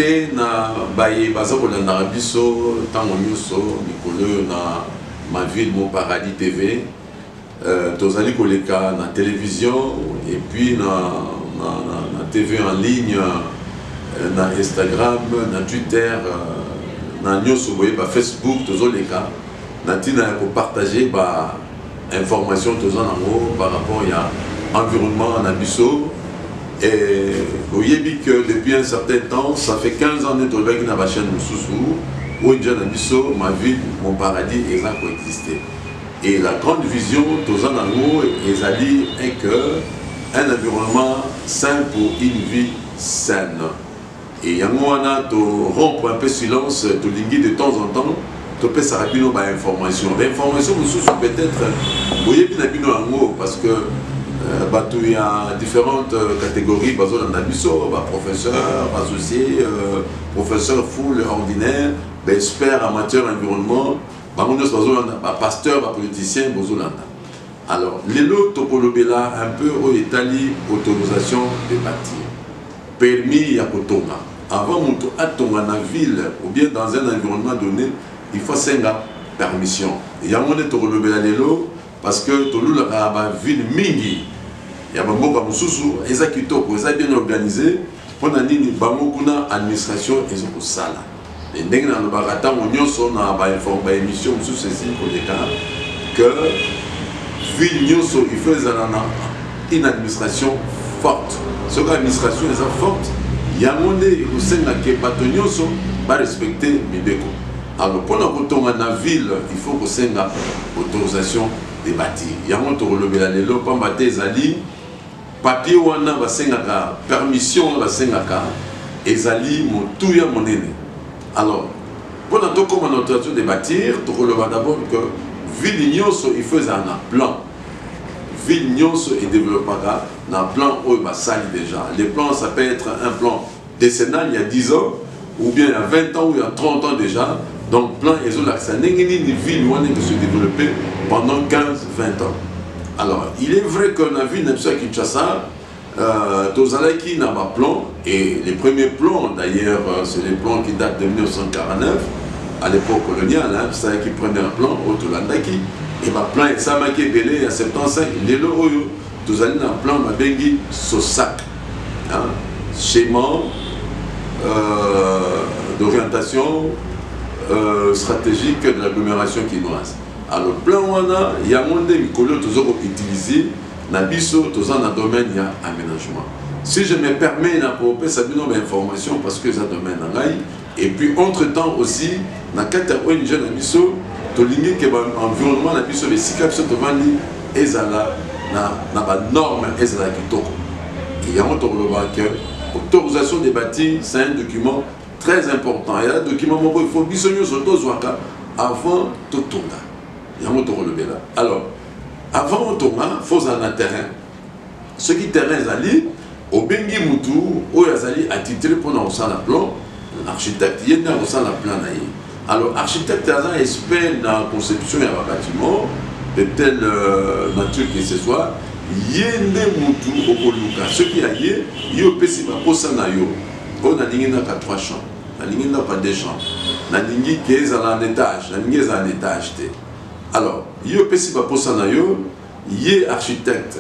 te na baye baza kolanda biso tango nyonso mikolo na ma ville mon paradis TV tozali koleka na télévision et puis na TV en ligne na Instagram na Twitter na nyonso boye ba Facebook tozoleka na tina ko partager ba information tozanango par rapport ya environnement na biso. Et vous voyez que depuis un certain temps, ça fait 15 ans que je suis dans la chaîne Moussousou, où ma ville, mon paradis, et ça coexisté. Et la grande vision, est que un environnement sain pour une vie saine. Et il y a rompre un peu silence, de temps en temps, tu peux s'arrêter dans l'information. L'information, peut-être, vous voyez parce que il y a différentes catégories, professeurs, associés, professeurs full ordinaire, experts, amateurs, environnement, pasteurs, politiciens. Alors, les lots là un peu au Italie, autorisation de bâtir, permis à Kotonga. Avant de dans la ville ou bien dans un environnement donné, il faut 5 permission. Il y a un moment les lots parce que tout le ville mingi. Il y a beaucoup de choses qui sont bien organisées pour l'administration et le salaire. Et nous avons une émission sur ceci que ville il faut une administration forte. Si l'administration est forte, il y a un monde où va respecter les décos. Alors pour la ville, il faut que c'est une autorisation de bâtir. Il y a un monde où le papier wana basengaka permission basengaka ezali motuya monene. Alors pour notre autorisation de bâtir to relever d'abord que ville nyonso il faut un plan. Ville nyonso et développera un plan où basali déjà. Les plans ça peut être un plan décennal il y a 10 ans ou bien il y a 20 ans ou il y a 30 ans déjà. Donc plan ezolaksa nengeni ni ville wana qui se développer pendant 15-20 ans. Alors, il est vrai qu'on a vu Nepsa Kinshasa, Tozalaki n'a pas plan, et les premiers plans, d'ailleurs, c'est les plans qui datent de 1949, à l'époque coloniale, c'est ça qui prenait un plan, au Tolandaki, et ma plan est Samaki Belé à 75, les Loroyo, Tozalaki n'a un plan, ma bengi Sosak, schéma d'orientation stratégique de l'agglomération quinoise. Alors, le plan wana, il y a un monde qui est utilisé dans le domaine de l'aménagement. Si je me permets de faire une information parce que c'est un domaine et puis entre-temps aussi, dans le cadre de l'ONG, l'environnement de l'environnement, les SICAP sont devenus les normes et les il y a un autorisation de bâtir, c'est un document très important. Il y a un document il faut bisogner sur avant de tourner. Alors, avant de tourner, il faut un terrain. Ce qui est terrain, c'est au Bengi Moutou, où il y a attitré pour nous la plan, l'architecte, il y a un plan. Alors, l'architecte a un expert dans la conception d'un bâtiment, de telle nature que ce soit, il y a un Moutou au Poluka. Ce qui a il y a un peu de Sanayo. On a 3 chambres, on n'a pas 2 chambres. On a un étage, on a un étage. Alors, il y a un peu de architecte.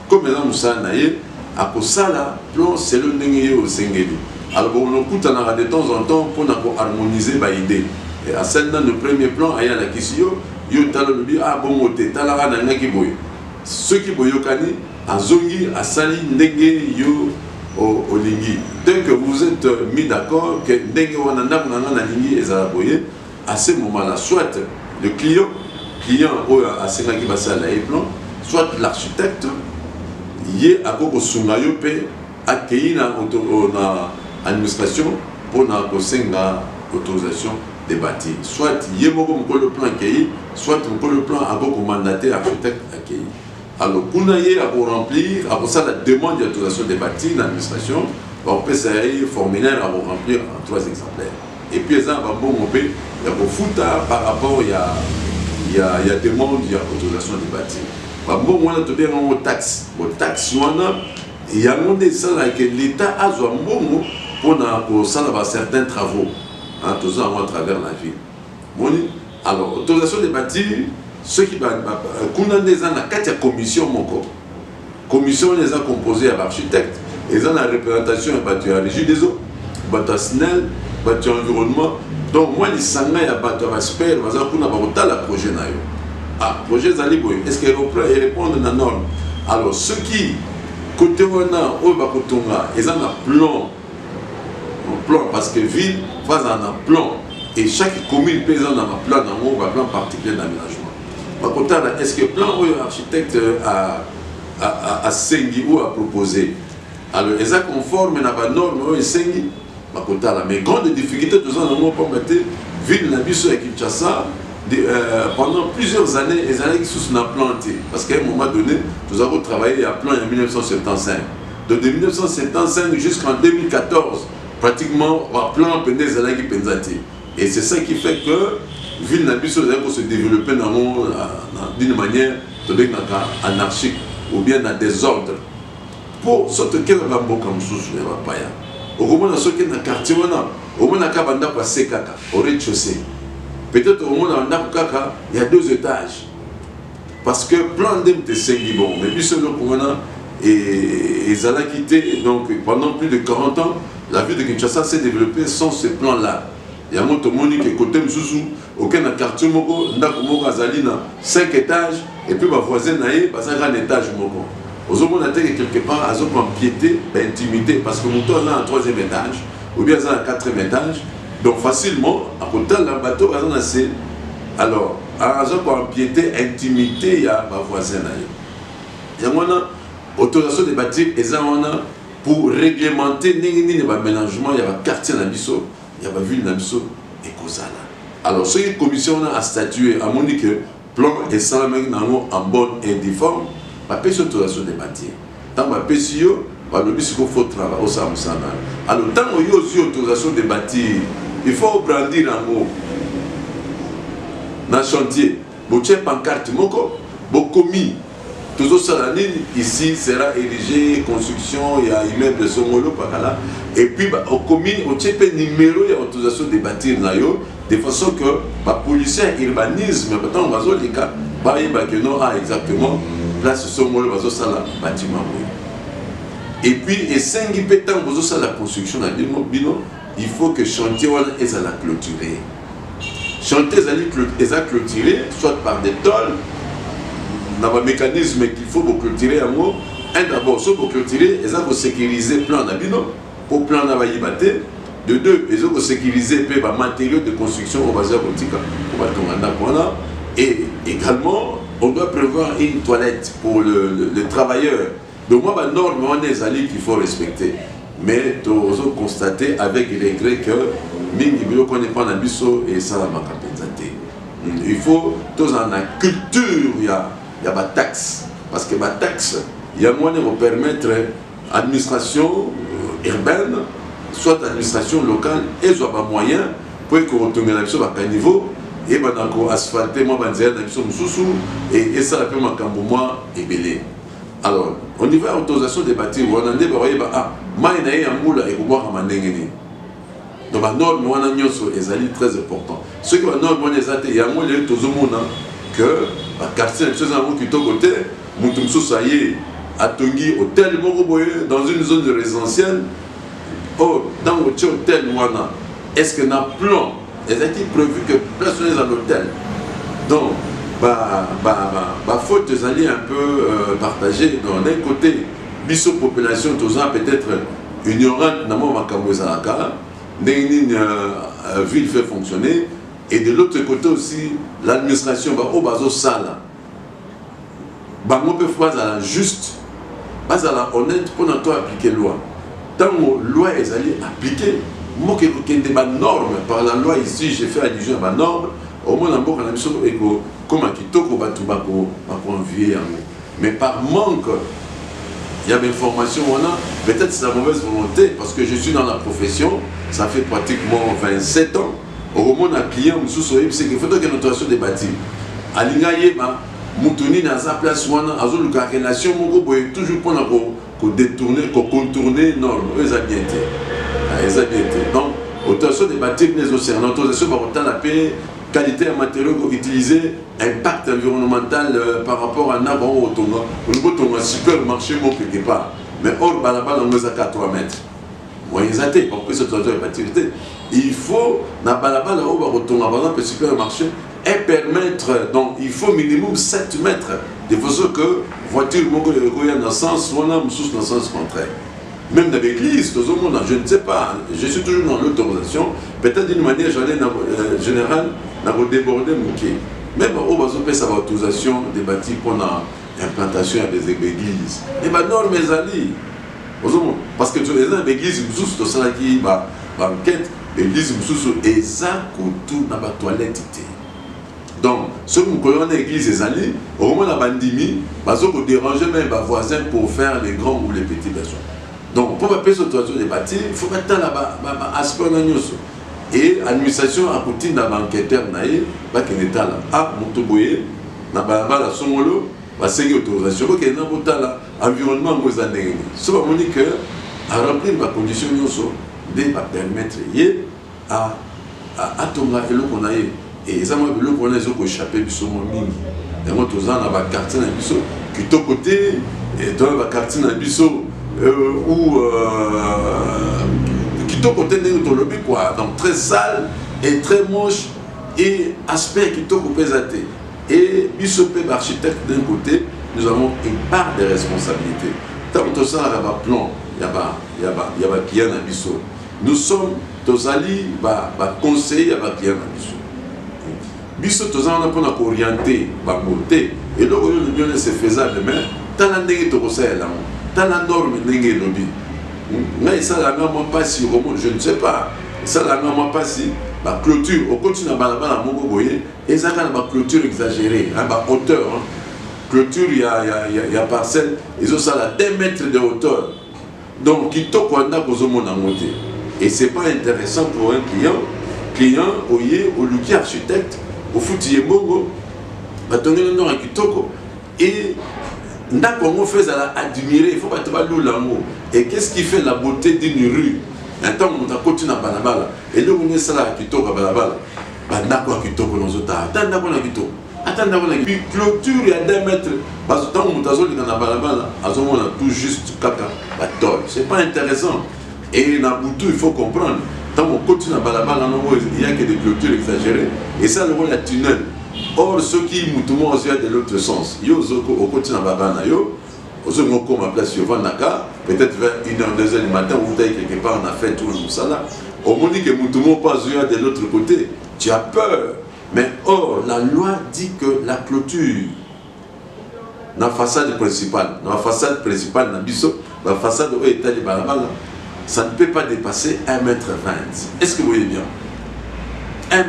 Comme les à Kosala, plan c'est le Nengeyo Sengeli. Alors, on écoute de temps en temps pour harmoniser les idées. Et à celle dans le premier plan, il y a la question, il y a ah bon, tu as la rana qui boy. Ceux qui boyokani, à Zongi, à Sali, Nenge, yo, au Lingi. Dès que vous êtes mis d'accord que Nenge Wanana, Lingi et Zalaboye, à ce moment-là, soit le client à Sénaki Bassala et plan, soit l'architecte, il y a à Koko Sungayo P, accueilli dans l'administration pour l'autorisation des bâtis. Soit il y a le plan accueilli, soit le plan à Koko mandaté architecte accueilli. Alors, pour remplir, après ça, la demande d'autorisation des bâtis dans l'administration, on peut s'arrêter formulaire à remplir en 3 exemplaires. Et puis, ça va bon, il y a beaucoup par rapport il y a demande, il y a autorisation des bâtis. Bon, on a tout bien en taxe. Bon, taxe, il y a un monde que l'État a un bon pour certains travaux tous à travers la ville. Alors, autorisation de bâtir, ceux qui ont des commission, commission les a composée à l'architecte, ils ont la représentation à la régie des eaux, à SNEL, à l'environnement. Donc, moi, les sangs à la SPER, ils ont la projet. Ah, projet Zaliboy, est-ce qu'ils répondent à la norme? Alors, ceux qui, côté Wana, ils ont un plan, parce que ville, phase un plan, et chaque commune peut avoir un plan particulier d'aménagement. Est-ce que le plan où l'architecte a sengi ou a proposé? Alors, ils sont conformes à la norme où ils sengi, mais grande difficulté, nous avons mettre ville na biso à Kinshasa. Pendant plusieurs années, ils allaient sous un planté. Parce qu'à un moment donné, nous avons travaillé à plan en 1975. Donc de 1975 jusqu'en 2014, pratiquement, le plan pendait allaient pensaté. Et c'est ça qui fait que ville Nabiso allait se développer d'une manière anarchique ou bien dans désordre. Pour sortir de Bambo comme sous les Rapaya. Au moment où on a quartier, au moment où on a Sekaka, au rez-de-chaussée. Peut-être au moment où il y a 2 étages. Parce que plan de Sengi, bon, mais puis selon et ils allaient quitter, donc pendant plus de 40 ans, la ville de Kinshasa s'est développée sans ce plan-là. Il y a un autre monde qui est côté Mzouzou, aucun quartier Moko, Ndakumoko Azalina, 5 étages, et puis ma voisine Naïe, parce un étage Moko. Aux hommes, on a quelque part, à piété, intimité, parce que mon toit a un 3e étage, ou bien un 4e étage. Donc facilement, à côté de bateau, alors, à piété, intimité, il y a ma voisine. Il y a une autorisation de bâtir, et ça, pour réglementer l'aménagement, il y a un quartier dans Bisso, il y a une ville dans Bisso, et Kozala. Alors, ce que la commission a statué, à mon dit que plan et ça, en bonne et due forme, il y a une autorisation de bâtir. Tant que il faut travailler au Samsana. Alors, tant qu'il y a aussi autorisation de bâtir, il faut brandir un mot. Dans le chantier, vous avez une pancarte, vous commis. Toujours ça, ici sera érigé, construction, il y a immeuble de Somolo, et puis au commis, vous avez un numéro d'autorisation de bâtir, de façon que les policiers urbanisme, on va dire que non, exactement, place Somolo, va faire le bâtiment. Et puis, et 5 ans, vous avez la construction dans le il faut que le chantier soit clôturé. Le chantier est clôturé, soit par des tôles, dans un mécanisme qu'il faut clôturer en haut. D'abord, si vous clôturer, ils ont sécurisé le plan d'abino, pour le plan d'abino. De 2, ils ont sécurisé les matériaux de construction au bazar boutique. Et également, on doit prévoir une toilette pour le travailleur. Donc, moi, la norme, on est allé qu'il faut respecter. Mais nous avons constaté avec regret que nous ne connaissons pas Nabiso et ça va m'accompagner. Il faut, dans la culture, il y a des taxes. Parce que les taxes, il y a moyen de permettre l'administration urbaine, soit l'administration locale, et soit pas moyen pour que vous retourniez Nabiso à un niveau, et vous asphalter, moi, et ça, la paix, moi, et belé. Alors, au niveau de l'autorisation des bâtiments, on a dit donc, la norme est très importante. Ce qui est la norme, il y a que le quartier qui est à côté, à Tongi, hôtel, dans une zone résidentielle, dans l'hôtel, est-ce qu'il y a un plan? Est-il prévu que place à l'hôtel? Donc, faute de aller un peu partager. D'un côté, biso population peut-être ignorante dans mon ville fait fonctionner, et de l'autre côté aussi l'administration au bazo sala. On peut faire la juste, pas à la honnête pour nous appliquer la loi. Tant que la loi est appliquée, moi qui ai des normes par la loi ici, j'ai fait allusion à la norme. Au moins, on a mis comme un kitoko pour envier. Mais par manque, il y a des formations, peut-être c'est la mauvaise volonté, parce que je suis dans la profession, ça fait pratiquement 27 ans. Au moment où un client me soucie, c'est qu'il faut que notre relation débattue. À l'ingayema, Moutoni dans sa place, la relation, toujours pour détourner, contourner, normes, eux, ça bien été. eza bien te. Donc autorisation de bâtir les océans, autorisation par autant la paix, qualité en matériaux utilisés, impact environnemental par rapport à Naba au Tonga. Au niveau de Tonga, supermarché, mon quelque part. Mais hors balabala, on nous a qu'à 3 mètres. Moi, ils ont été, pour que cette autorisation de bâtir, il faut, na balabala, au Tonga, par exemple, le supermarché, et permettre, donc il faut minimum 7 mètres, de façon que voiture, dans le sens, ou dans le sens contraire. Même dans l'église, tout le monde, je ne sais pas, je suis toujours dans l'autorisation, peut-être d'une manière générale, on a débordé mon quai. Même au bas de ça, l'autorisation des bâtiments pour l'implantation des églises. Et bien, normes les alliés. Parce que les églises, tout ça qui va enquête, l'église, et ça, tout dans la toilette. Donc, ceux qui connaissent l'église, les alliés, au moment de la bandimie, ils vont déranger même les voisins pour faire les grands ou les petits besoins. Donc, pour faire cette autorisation des bâtiments, il faut mettre là-bas aspect et l'administration a coûté dans l'enquêteur, qui est là, à Montoboye, dans la Somolo, va signer l'autorisation, qui est dans l'environnement, ce qui veut dire qu'à remplir les conditions, de permettre à Tonga et l'eau qu'on a eu. Et ça m'a vu qu'on a échappé du saumon mini. Et moi, tous les ans, on a un quartier dans le biseau, qui est au côté, et dans le quartier dans le biseau, où qui est au côté de notre lobby, quoi. Donc très sale et très moche, et aspect qui est au côté. Et biseau, architecte d'un côté, nous avons une part de responsabilité. Tant que ça, il y a un plan, il y a un client dans le biseau. Nous sommes tous allés, conseiller, il y a un client dans le biseau. Biso tozana on a pour orienter ba monter et donc c'est faisable mais tant la ndenge to kosala tant la norme ndenge lobi mais ça la norme pas si je ne sais pas ça la norme pas si ba clôture au continue na balabala moko boye et ça quand ba clôture exagérée ba hauteur clôture il y a parcelle ils ont ça la 2 mètres de hauteur donc qui to kwanda kozomona monter et c'est pas intéressant pour un client oye au luki architecte au foutier bongo, et on fait admirer, il faut pas te l'amour. Et qu'est-ce qui fait la beauté d'une rue? Un temps on a continué à balabala, et là on est ça là qui toque à balabala. Bandako qui toque nos autres, attendez qu'on a qui toque. Attendez qu'on a puis clôture il y a 2 mètres. Parce que tant on a dans la balabala, on a tout juste caca, c'est pas intéressant. Et dans Boutou il faut comprendre. Tant qu'on continue à balabala, il n'y a que des clôtures exagérées. Et ça, le rôle est tunnel. Or, ceux qui moutoumont de l'autre sens, ils continuent à balabala, ils ont comme ma place sur Vanaka, peut-être vers 1h, 2h du matin, vous avez quelque part, on a fait tout ça là. On me dit que moutoumont pas de l'autre côté. Tu as peur. Mais or, la loi dit que la clôture, dans la façade principale, la façade où est le balabala, ça ne peut pas dépasser 1,20 m. Est-ce que vous voyez bien? 1,20 m.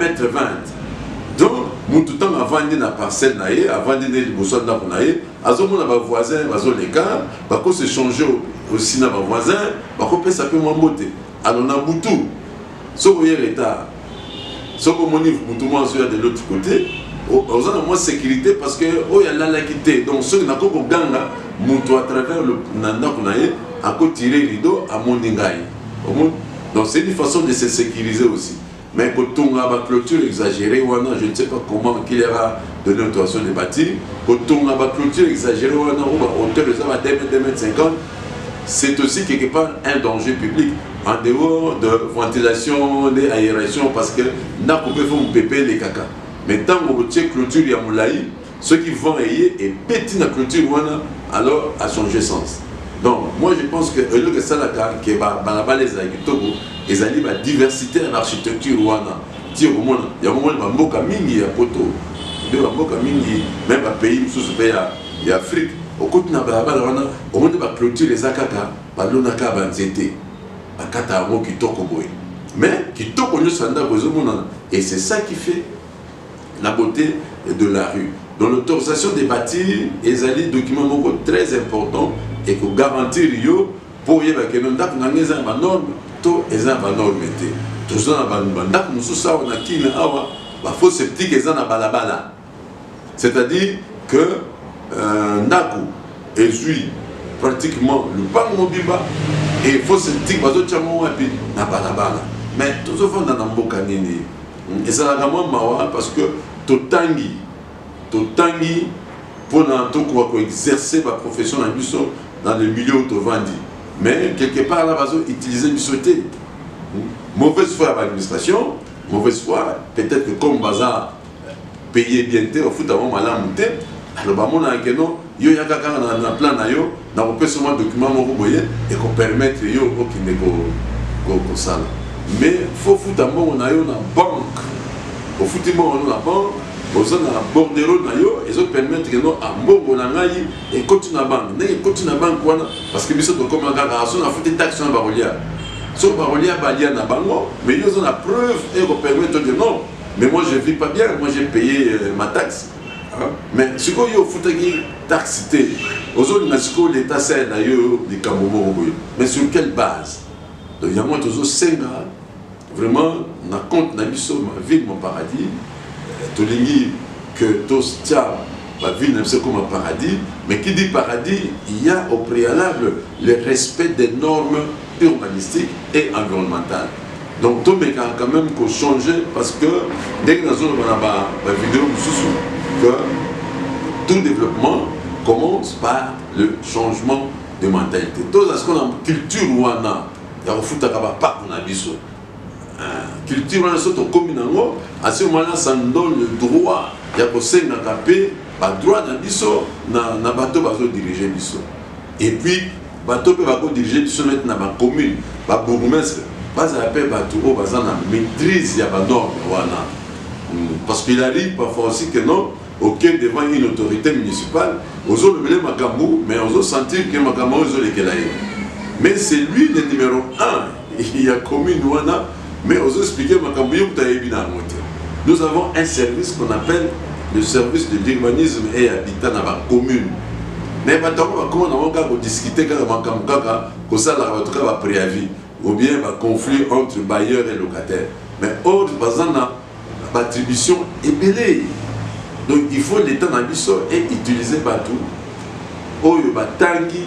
Donc, nous tout le temps avant de la parcelle, avant de la bousson de la ponaille, à ce moment-là, les voisins, les cas, ils se changer aussi dans les voisins, ça peut m'emboter. Alors, on a Boutou. Si vous voyez l'état, si vous voyez de l'autre côté, vous avez moins de sécurité parce que il y a la laquité. Donc, ceux qui n'ont pas de gang, à travers le Nanda Kunaye, à côté tirer le rideau à Mondingaï. Donc c'est une façon de se sécuriser aussi. Mais quand on a une clôture exagérée, je ne sais pas comment il y aura de l'autorisation des bâtiments, quand on a une clôture exagérée, on a une hauteur de 2,50 m, c'est aussi quelque part un danger public. En dehors de ventilation, d'aération, parce que nous pouvons péper les caca. Mais tant qu'on tient clôture, il y a moulaï, ceux qui vont ayer et péter la clôture, alors a changé sens. Donc, moi je pense que le Salaka, qui est la diversité en architecture, il y a un moment où il y a poto, même un pays, il y a Afrique, au côté de la au moment de la clôture, les Akaka, l'onaka banzete, akata mo qui toko boy. Mais qui toko nous sanda et c'est ça qui fait la beauté de la rue. Dans l'autorisation des bâtiments, ils ont des documents très importants et pour garantir pour que nous avons des normes, tout est des normes. Tout ça, il faut sceptique et balabala. C'est-à-dire que Naku, Ezui, pratiquement le banc mobile et il faut se dire que tu as na balabala mais tout ce fond dans mboka nini et ça la gamme mawa parce que totangi pour exercer ma profession dans le milieu où tu vendis mais quelque part là vas utiliser du sauté mauvaise foi à l'administration mauvaise foi peut-être que comme bazar payer bien au foot avant malam alors bah mon non yo ya kaka na plan na yo na ko peut seulement document mo boye et ko permettre yo ko kinde ko sala mais faut foot avant na yo na banque au foot mo na banque aux na bordereau na yo et zo permettre que non a mbongo na ngai et continue na banque ne continue na banque wana parce que biso to comme kaka so na foot taxe na barolia so barolia balia na bango mais yo zo na preuve et ko permettre de non mais moi je vis pas bien moi j'ai payé ma taxe. Mais ce qu'il y a au foot, taxe, l'État sert d'ailleurs des Cameroun. Mais sur quelle base? Donc, il y a moi, toujours 5 ans, vraiment, on a compte, on a mis sur ma ville, mon paradis. Tu dis que tous, tiens, ma ville, c'est comme un paradis. Mais qui dit paradis, il y a au préalable le respect des normes urbanistiques et environnementales. Donc, tout le monde a quand même changé parce que dès que nous avons la vidéo, que tout développement commence par le changement de mentalité. Tout ce qu'on a une culture wana, il y a un foot à pas qu'on a biso. Culture wana soto commune à ce moment-là ça nous donne le droit. Il y a posé na capé, pas droit na biso na bateau bazo diriger biso. Et puis bateau peut va diriger biso maintenant na commune, ba bourgmestre, ba ça appelle bateau au bazana maîtrise ya ba norme wana. Parce qu'il arrive parfois aussi que non auquel devant une autorité municipale, aux autres le Makambu, mais aux autres sentir que Makambu aux autres les mais c'est lui le numéro 1. Il y a commune Ouana, mais aux autres expliquer Makambu nous avons un service qu'on appelle le service de l'urbanisme et habitat dans la commune. Mais maintenant, comment on va discuter quand Makambu que ça la retrouve à préavis ou bien un conflit entre bailleurs et locataires. Mais autre par exemple l'attribution est belée. Donc il faut l'État dans biso et utiliser partout. Oyo batangi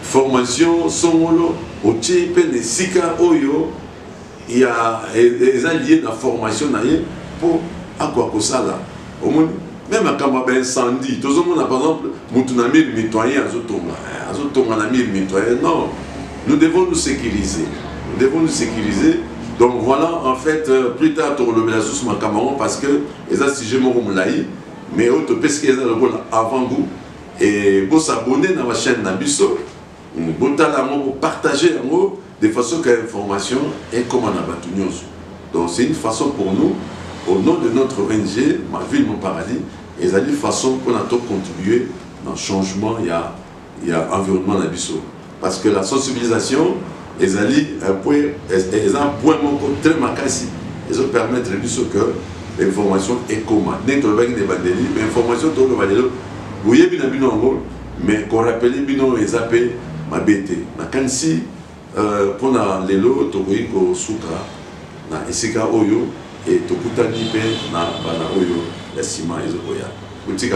formation songolo otie pe ne sika oyo il y a lié dans formation pour akwa kosala. Même quand on a incendie, tout le monde par exemple mutunami mitoyen azotonga na mitoyen non. Nous devons nous sécuriser. Nous devons nous sécuriser. Donc voilà, en fait, plus tard, tu as le sous ma Cameroun parce que les assigés m'ont moulaï, mais tu peux ce qu'ils ont le rôle avant vous. Et vous s'abonner dans ma chaîne Nabiso, vous partager de façon que l'information est comme on a battu. Donc c'est une façon pour nous, au nom de notre ONG, ma ville, mon paradis, et c'est une façon qu'on a contribué dans le changement, il y a environnement Nabiso. Parce que la sensibilisation, ils ont un point très marqué ici. Ils ont permis de que l'information est commune. Dès que vous avez des bandeliers, l'information est commune. Vous avez bien vu mais qu'on rappelle bien les appels, ma BT. Quand si, pour les lots, tu vois que Souka, na Isika Oyo, et tu peux t'animer na Oyo, la ciment et Zoya. Vous avez